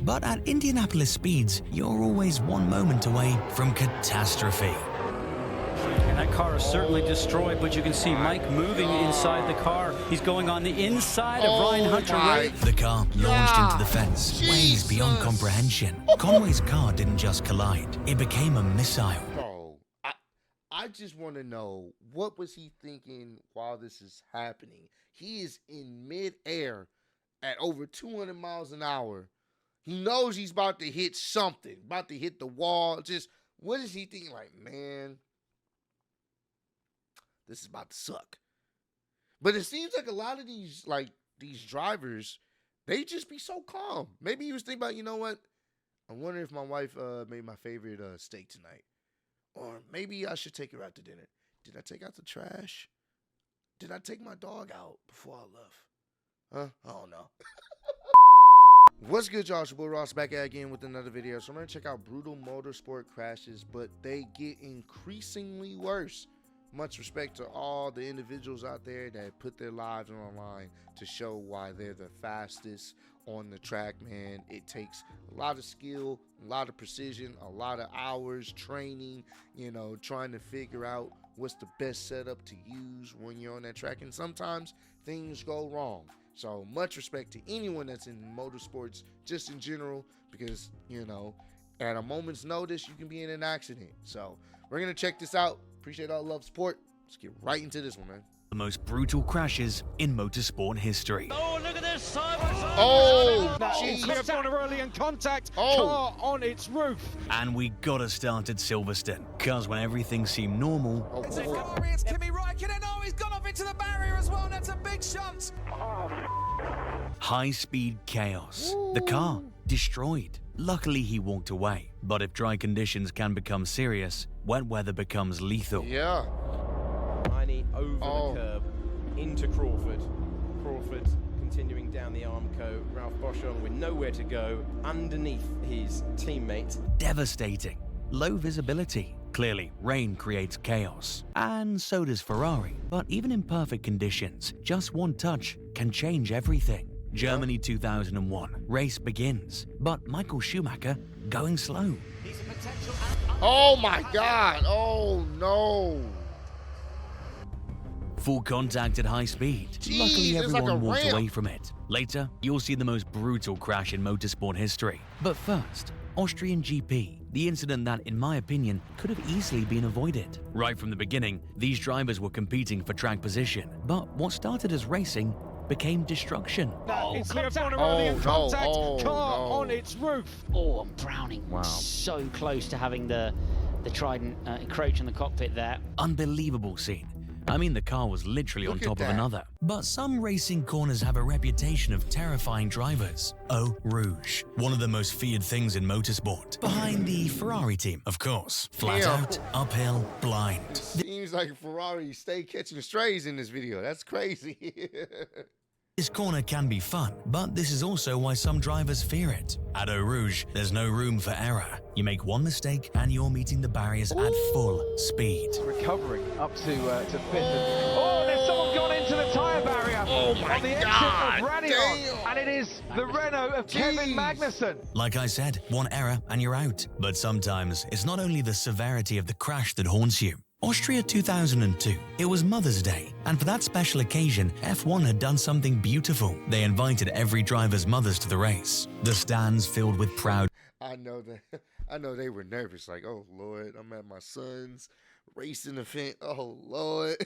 But at Indianapolis speeds, you're always one moment away from catastrophe. And that car is certainly destroyed, but you can see Mike moving inside the car. He's going on the inside of Ryan Hunter-Reay. The car launched into the fence, ways beyond comprehension. Conway's car didn't just collide, it became a missile. Bro, I just want to know, what was he thinking while this is happening? He is in midair at over 200 miles an hour. He knows he's about to hit something, about to hit the wall. Just, what is he thinking? Like, man, this is about to suck. But it seems like a lot of these drivers, they just be so calm. Maybe he was thinking about, you know what? I wonder if my wife made my favorite steak tonight. Or maybe I should take her out to dinner. Did I take out the trash? Did I take my dog out before I left? Huh? I don't know. What's good, y'all? It's your boy Ross back at again with another video. So I'm going to check out brutal motorsport crashes, but they get increasingly worse. Much respect to all the individuals out there that put their lives on the line to show why they're the fastest on the track, man. It takes a lot of skill, a lot of precision, a lot of hours training, you know, trying to figure out what's the best setup to use when you're on that track. And sometimes things go wrong. So much respect to anyone that's in motorsports, just in general, because, you know, at a moment's notice, you can be in an accident. So we're going to check this out. Appreciate all the love, support. Let's get right into this one, man. The most brutal crashes in motorsport history. Oh, look at this! Oh, jeez. Clear on early and contact. Oh. Car on its roof. And we gotta start at Silverstone, because when everything seemed normal, It's Kimi Räikkönen. Oh, he's gone off into the barrier as well. That's a big shunt. high-speed chaos. The car destroyed. Luckily, he walked away. But if dry conditions can become serious, wet weather becomes lethal. Yeah. Tiny over the curb into Crawford. Crawford continuing down the Armco. Ralph Boschung with nowhere to go underneath his teammate. Devastating. Low visibility. Clearly, rain creates chaos. And so does Ferrari. But even in perfect conditions, just one touch can change everything. Germany 2001. Race begins. But Michael Schumacher going slow. Oh my God. Oh no. Full contact at high speed. Jeez, Luckily, it's like everyone a walked ramp. away from it. Later, you'll see the most brutal crash in motorsport history. But first, Austrian GP, the incident that, in my opinion, could have easily been avoided. Right from the beginning, these drivers were competing for track position. But what started as racing became destruction. It's clear on early and contact. Car no. on its roof. Oh, and Browning so close to having the Trident encroach on the cockpit there. Unbelievable scene. I mean, the car was literally on Look at top of that. another. But some racing corners have a reputation of terrifying drivers. Eau Rouge, one of the most feared things in motorsport. Behind the Ferrari team, of course. Flat Yeah. out, uphill, blind. Seems like Ferrari stay catching strays in this video. That's crazy. This corner can be fun, but this is also why some drivers fear it. At Eau Rouge, there's no room for error. You make one mistake and you're meeting the barriers at full speed. Recovering up to fifth. Oh, there's someone gone into the tyre barrier. Oh my on the God, exit of Radion. damn. And it is the Renault of Kevin Jeez. Magnussen. Like I said, one error and you're out. But sometimes it's not only the severity of the crash that haunts you. Austria 2002. It was Mother's Day, and for that special occasion, F1 had done something beautiful. They invited every driver's mothers to the race. The stands filled with proud I know that. I know they were nervous. Like, oh Lord, I'm at my son's racing event. Oh Lord.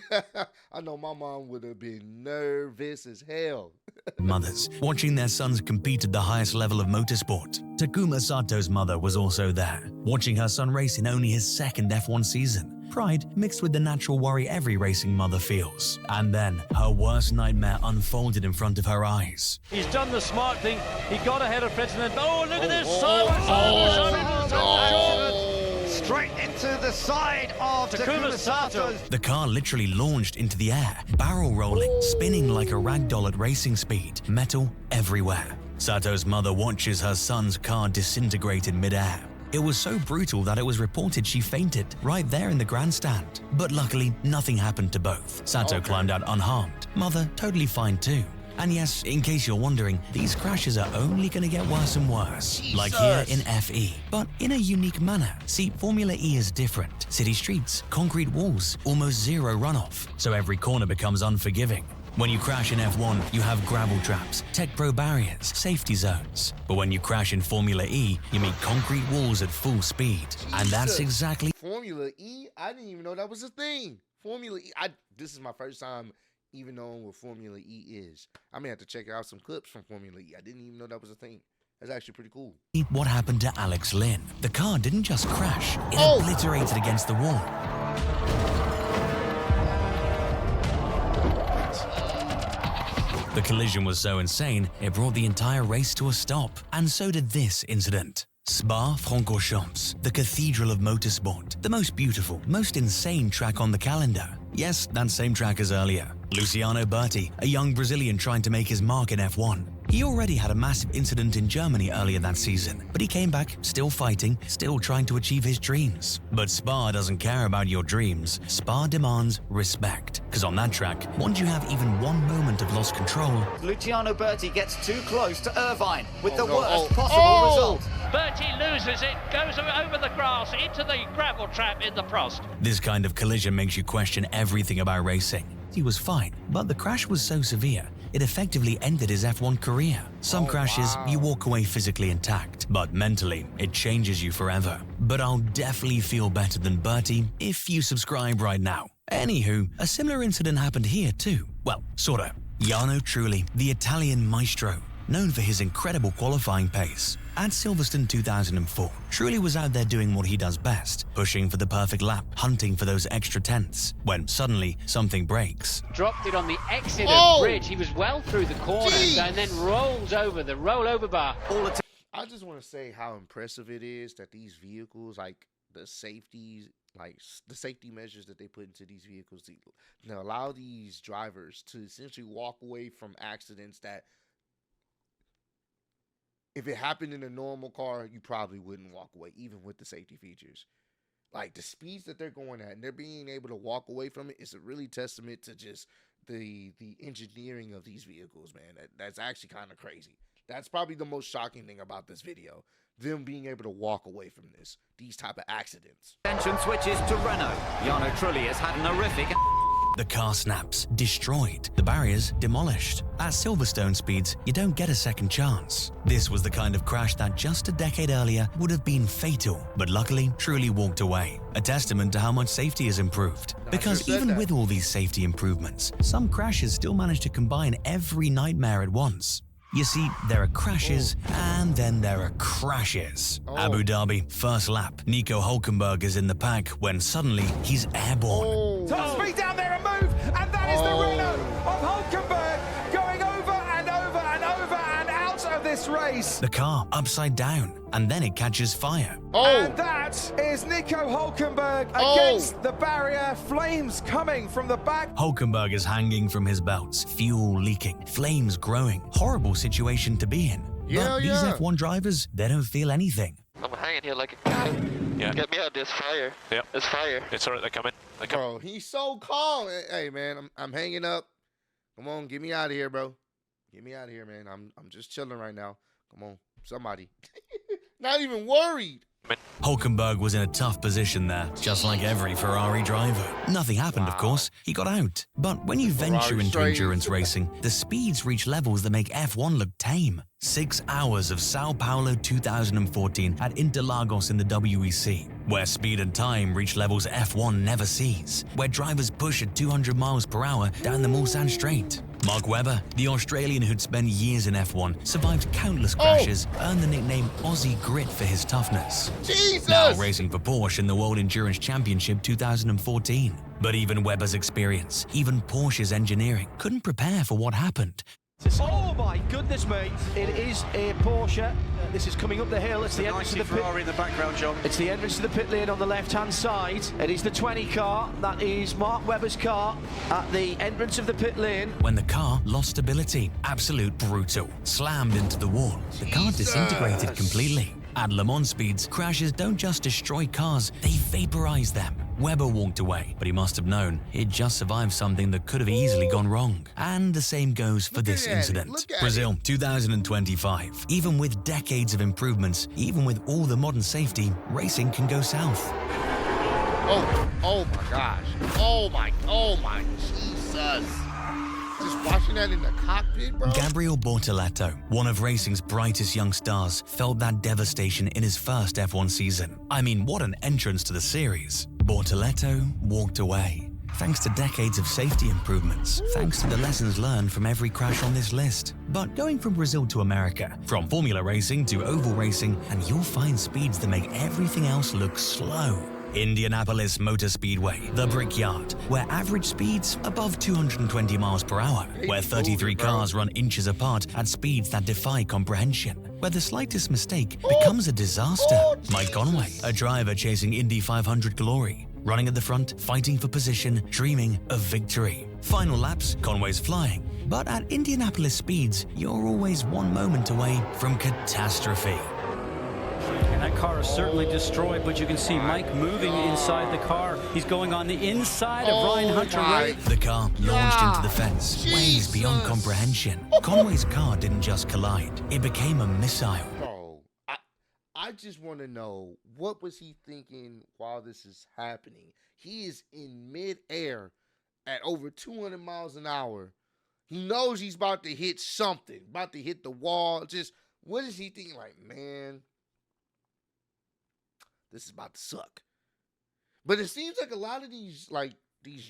I know my mom would have been nervous as hell. mothers, watching their sons compete at the highest level of motorsport. Takuma Sato's mother was also there, watching her son race in only his second F1 season. Pride mixed with the natural worry every racing mother feels. And then, her worst nightmare unfolded in front of her eyes. He's done the smart thing. He got ahead of Ferdinand. Oh, look at this! Straight into the side of Takuma Sato. The car literally launched into the air, barrel rolling, spinning like a ragdoll at racing speed, metal everywhere. Sato's mother watches her son's car disintegrate in midair. It was so brutal that it was reported she fainted right there in the grandstand. But luckily, nothing happened to both. Sato climbed out unharmed. Mother totally fine too. And yes, in case you're wondering, these crashes are only going to get worse and worse, like here in FE, but in a unique manner. See, Formula E is different. City streets, concrete walls, almost zero runoff, so every corner becomes unforgiving. When you crash in F1, you have gravel traps, Tech Pro barriers, safety zones. But when you crash in Formula E, you meet concrete walls at full speed. And that's exactly Formula E? I didn't even know that was a thing. Formula E. This is my first time even knowing what Formula E is. I may have to check out some clips from Formula E. I didn't even know that was a thing. That's actually pretty cool. what happened to Alex Lynn. The car didn't just crash, it obliterated against the wall. The collision was so insane, it brought the entire race to a stop. And so did this incident. Spa-Francorchamps, the cathedral of motorsport, the most beautiful, most insane track on the calendar. Yes, that same track as earlier. Luciano Berti, a young Brazilian trying to make his mark in F1. He already had a massive incident in Germany earlier that season, but he came back, still fighting, still trying to achieve his dreams. But Spa doesn't care about your dreams. Spa demands respect, because on that track, once you have even one moment of lost control, Luciano Berti gets too close to Irvine with the worst possible result. Berti loses it, goes over the grass into the gravel trap in the frost. This kind of collision makes you question everything about racing. He was fine, but the crash was so severe, it effectively ended his F1 career. Some crashes, you walk away physically intact, but mentally, it changes you forever. But I'll definitely feel better than Berti if you subscribe right now. Anywho, a similar incident happened here too. Well, sorta. Jarno Trulli, the Italian maestro, known for his incredible qualifying pace. At Silverstone 2004, Trulli was out there doing what he does best, pushing for the perfect lap, hunting for those extra tenths, when suddenly something breaks. Dropped it on the exit of bridge. He was well through the corner and then rolls over the rollover bar. I just want to say how impressive it is that these vehicles, like the safety measures that they put into these vehicles, to allow these drivers to essentially walk away from accidents that, if it happened in a normal car, you probably wouldn't walk away, even with the safety features. Like, the speeds that they're going at, and they're being able to walk away from it, is a really testament to just the engineering of these vehicles, man. That's actually kind of crazy. That's probably the most shocking thing about this video. Them being able to walk away from these type of accidents. Attention switches to Renault. Jarno Trulli has had an horrific... The car snaps, destroyed, the barriers demolished. At Silverstone speeds, you don't get a second chance. This was the kind of crash that just a decade earlier would have been fatal, but luckily, Trulli walked away. A testament to how much safety has improved. Because even with all these safety improvements, some crashes still manage to combine every nightmare at once. You see, there are crashes, and then there are crashes. Abu Dhabi, first lap. Nico Hülkenberg is in the pack when suddenly he's airborne. Top speed down there and move, and that is the Renault of Hülkenberg going over and over and over and out of this race. The car upside down, and then it catches fire. And that is Nico Hülkenberg against the barrier, flames coming from the back. Hülkenberg is hanging from his belts, fuel leaking, flames growing. Horrible situation to be in. But these F1 drivers, they don't feel anything. I'm hanging here like a cow. Yeah. Get me out, there's fire. Yeah. There's fire. It's alright, they're coming. Bro, he's so calm. Hey, man, I'm hanging up. Come on, get me out of here, bro. Get me out of here, man. I'm just chilling right now. Come on, somebody. Not even worried. Hülkenberg was in a tough position there, just like every Ferrari driver. Nothing happened, of course. He got out. But when you venture into endurance racing, the speeds reach levels that make F1 look tame. 6 hours of Sao Paulo 2014 at Interlagos in the WEC, where speed and time reach levels F1 never sees, where drivers push at 200 miles per hour down the Mulsanne Straight. Mark Webber, the Australian who'd spent years in F1, survived countless crashes, earned the nickname Aussie Grit for his toughness. Jesus! Now racing for Porsche in the World Endurance Championship 2014. But even Webber's experience, even Porsche's engineering, couldn't prepare for what happened. Oh my goodness me, it is a Porsche. This is coming up the hill. It's the entrance to the Ferrari in the background, John. It's the entrance to the pit lane on the left-hand side. It is the 20 car. That is Mark Webber's car at the entrance of the pit lane. When the car lost stability, absolute brutal, slammed into the wall. The car disintegrated completely. At Le Mans speeds, crashes don't just destroy cars, they vaporize them. Webber walked away, but he must have known he'd just survived something that could have easily gone wrong. And the same goes for this incident. Brazil, 2025. Even with decades of improvements, even with all the modern safety, racing can go south. Oh my gosh. Oh my Jesus. Just watching that in the cockpit, bro. Gabriel Bortoleto, one of racing's brightest young stars, felt that devastation in his first F1 season. I mean, what an entrance to the series. Bortoleto walked away. Thanks to decades of safety improvements, thanks to the lessons learned from every crash on this list. But going from Brazil to America, from Formula Racing to oval racing, and you'll find speeds that make everything else look slow. Indianapolis Motor Speedway, the Brickyard, where average speeds above 220 miles per hour, where 33 cars run inches apart at speeds that defy comprehension, where the slightest mistake becomes a disaster. Mike Conway, a driver chasing Indy 500 glory, running at the front, fighting for position, dreaming of victory. Final laps, Conway's flying, but at Indianapolis speeds, you're always one moment away from catastrophe. And that car is certainly destroyed, but you can see Mike moving inside the car. He's going on the inside of Ryan Hunter. The car launched into the fence, ways beyond comprehension. Conway's car didn't just collide, it became a missile. Bro, I just want to know, what was he thinking while this is happening? He is in midair at over 200 miles an hour. He knows he's about to hit something, about to hit the wall. Just, what is he thinking? Like, man, this is about to suck. But it seems like a lot of these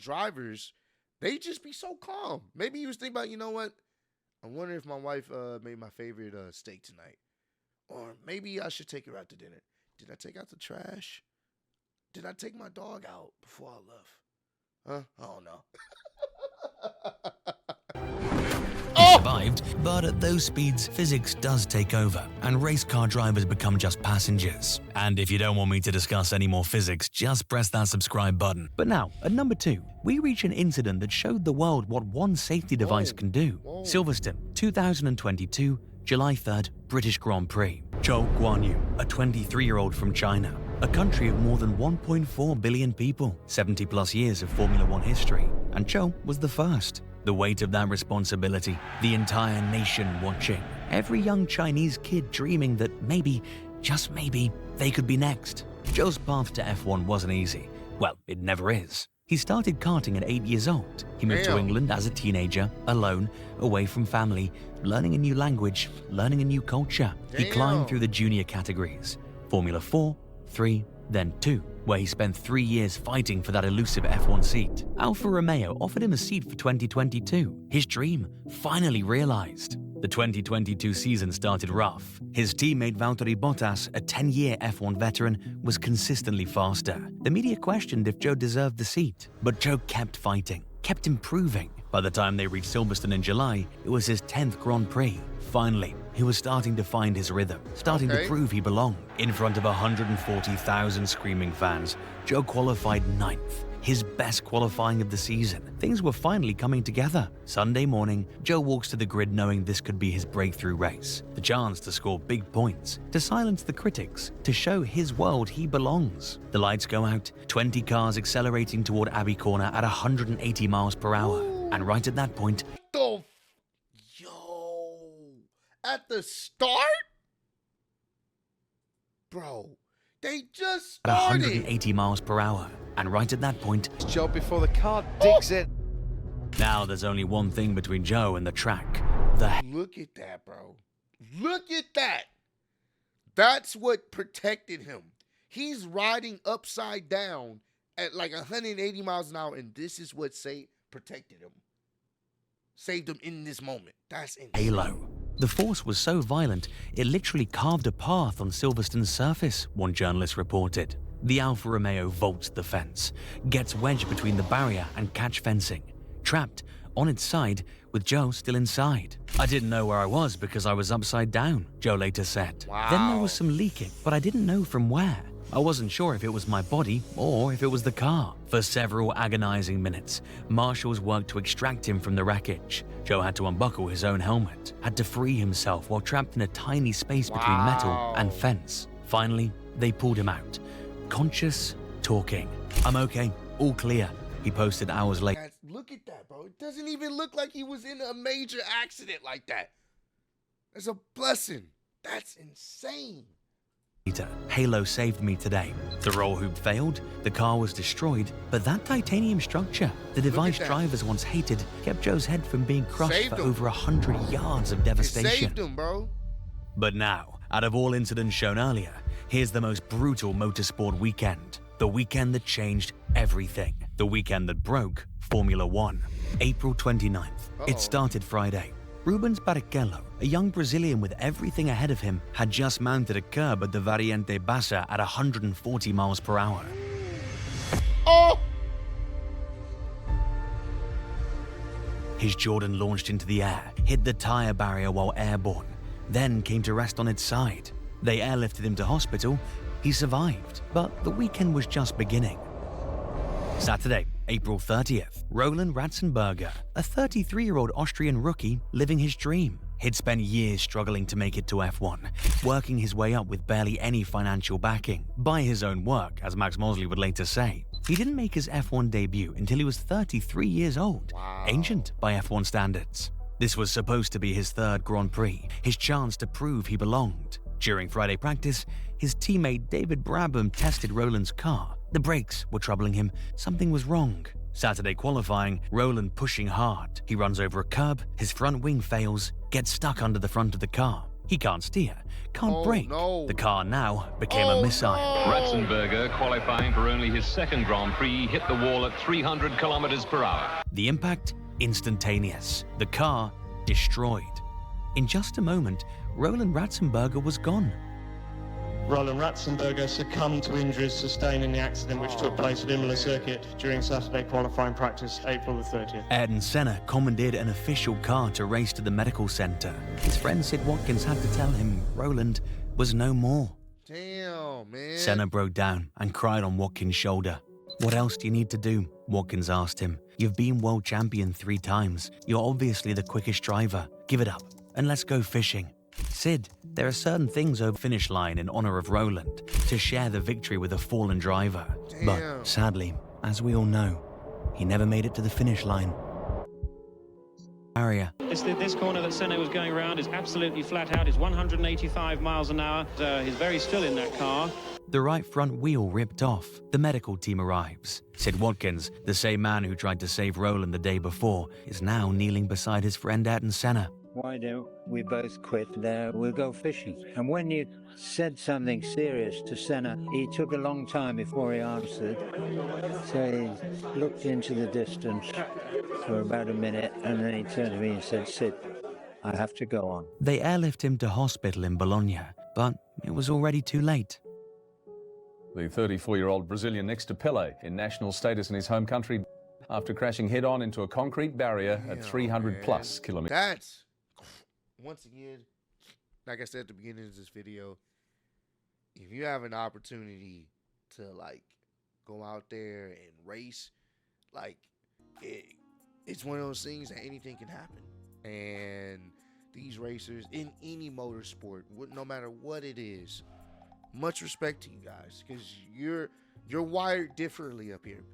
drivers, they just be so calm. Maybe he was thinking about, you know what? I wonder if my wife made my favorite steak tonight. Or maybe I should take her out to dinner. Did I take out the trash? Did I take my dog out before I left? Huh? I don't know. He survived, but at those speeds, physics does take over, and race car drivers become just passengers. And if you don't want me to discuss any more physics, just press that subscribe button. But now, at number 2, we reach an incident that showed the world what one safety device can do. Silverstone, 2022, July 3rd, British Grand Prix. Zhou Guanyu, a 23-year-old from China, a country of more than 1.4 billion people, 70 plus years of Formula One history, and Zhou was the first. The weight of that responsibility, the entire nation watching, every young Chinese kid dreaming that maybe, just maybe, they could be next. Zhou's path to F1 wasn't easy. Well, it never is. He started karting at 8 years old. He moved to England as a teenager, alone, away from family, learning a new language, learning a new culture. He climbed through the junior categories, Formula 4, 3, then 2, where he spent 3 years fighting for that elusive F1 seat. Alfa Romeo offered him a seat for 2022. His dream finally realized. The 2022 season started rough. His teammate Valtteri Bottas, a 10-year F1 veteran, was consistently faster. The media questioned if Zhou deserved the seat, but Zhou kept fighting, kept improving. By the time they reached Silverstone in July, it was his 10th Grand Prix. Finally, he was starting to find his rhythm, starting to prove he belonged. In front of 140,000 screaming fans, Zhou qualified 9th, his best qualifying of the season. Things were finally coming together. Sunday morning, Zhou walks to the grid knowing this could be his breakthrough race, the chance to score big points, to silence the critics, to show his world he belongs. The lights go out, 20 cars accelerating toward Abbey Corner at 180 miles per hour. And right at that point, at the start? Bro, they just started. At 180 miles per hour. And right at that point, job before the car digs in. Now there's only one thing between Zhou and the track. Look at that, bro. Look at that. That's what protected him. He's riding upside down at like 180 miles an hour, and this is what protected him. Saved him in this moment. That's insane. Halo. The force was so violent, it literally carved a path on Silverstone's surface, one journalist reported. The Alfa Romeo vaults the fence, gets wedged between the barrier and catch fencing, trapped on its side with Zhou still inside. I didn't know where I was because I was upside down, Zhou later said. Wow. Then there was some leaking, but I didn't know from where. I wasn't sure if it was my body or if it was the car. For several agonizing minutes, marshals worked to extract him from the wreckage. Zhou had to unbuckle his own helmet, had to free himself while trapped in a tiny space between metal and fence. Finally, they pulled him out, conscious, talking. "I'm okay, all clear," he posted hours later. Look at that, bro. It doesn't even look like he was in a major accident like that. That's a blessing. That's insane. "Halo saved me today. The roll hoop failed, the car was destroyed, but that titanium structure the device drivers once hated kept Joe's head from being crushed for over 100 yards of devastation." It saved him, bro. But now, out of all incidents shown earlier, here's the most brutal motorsport weekend. The weekend that changed everything. The weekend that broke Formula One. April 29th. It started Friday. Rubens Barrichello, a young Brazilian with everything ahead of him, had just mounted a curb at the Variante Bassa at 140 miles per hour. His Jordan launched into the air, hit the tire barrier while airborne, then came to rest on its side. They airlifted him to hospital. He survived, but the weekend was just beginning. Saturday, April 30th, Roland Ratzenberger, a 33-year-old Austrian rookie living his dream. He'd spent years struggling to make it to F1, working his way up with barely any financial backing, by his own work, as Max Mosley would later say. He didn't make his F1 debut until he was 33 years old, ancient by F1 standards. This was supposed to be his third Grand Prix, his chance to prove he belonged. During Friday practice, his teammate David Brabham tested Roland's car. The brakes were troubling him. Something was wrong. Saturday qualifying, Roland pushing hard. He runs over a curb, his front wing fails, gets stuck under the front of the car. He can't steer, can't brake. The car now became a missile. Ratzenberger, qualifying for only his second Grand Prix, hit the wall at 300 kilometers per hour. The impact, instantaneous. The car, destroyed. In just a moment, Roland Ratzenberger was gone. Roland Ratzenberger succumbed to injuries sustained in the accident which took place at Imola Circuit during Saturday qualifying practice, April the 30th. Ayrton Senna commandeered an official car to race to the medical center. His friend Sid Watkins had to tell him Roland was no more. Damn, man. Senna broke down and cried on Watkins' shoulder. "What else do you need to do?" Watkins asked him. "You've been world champion 3 times. You're obviously the quickest driver. Give it up and let's go fishing." "Sid, there are certain things over the finish line in honor of Roland, to share the victory with a fallen driver." But sadly, as we all know, he never made it to the finish line. Barrier. This corner that Senna was going around is absolutely flat out. It's 185 miles an hour. He's very still in that car. The right front wheel ripped off. The medical team arrives. Sid Watkins, the same man who tried to save Roland the day before, is now kneeling beside his friend Ayrton Senna. "Why don't we both quit there? We'll go fishing." And when you said something serious to Senna, he took a long time before he answered. So he looked into the distance for about a minute, and then he turned to me and said, "Sid, I have to go on." They airlift him to hospital in Bologna, but it was already too late. The 34-year-old Brazilian next to Pelé in national status in his home country after crashing head-on into a concrete barrier at 300+ kilometers. That's, once again, like I said at the beginning of this video, if you have an opportunity to, like, go out there and race, like, it's one of those things that anything can happen. And these racers in any motorsport, no matter what it is, much respect to you guys, because you're wired differently up here,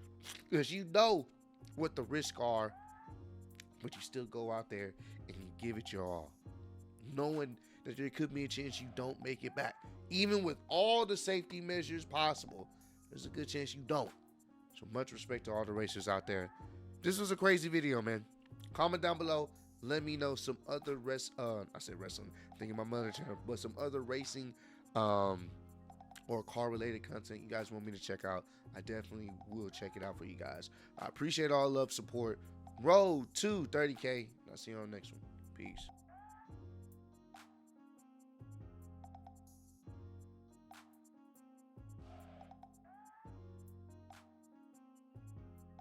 because you know what the risks are, but you still go out there and you give it your all, knowing that there could be a chance you don't make it back. Even with all the safety measures possible, there's a good chance you don't. So much respect to all the racers out there. This was a crazy video, man. Comment down below. Let me know some other I said wrestling, thinking my mother channel, but some other racing or car related content you guys want me to check out. I definitely will check it out for you guys. I appreciate all love, support. Road to 30K. I'll see you on the next one. Peace.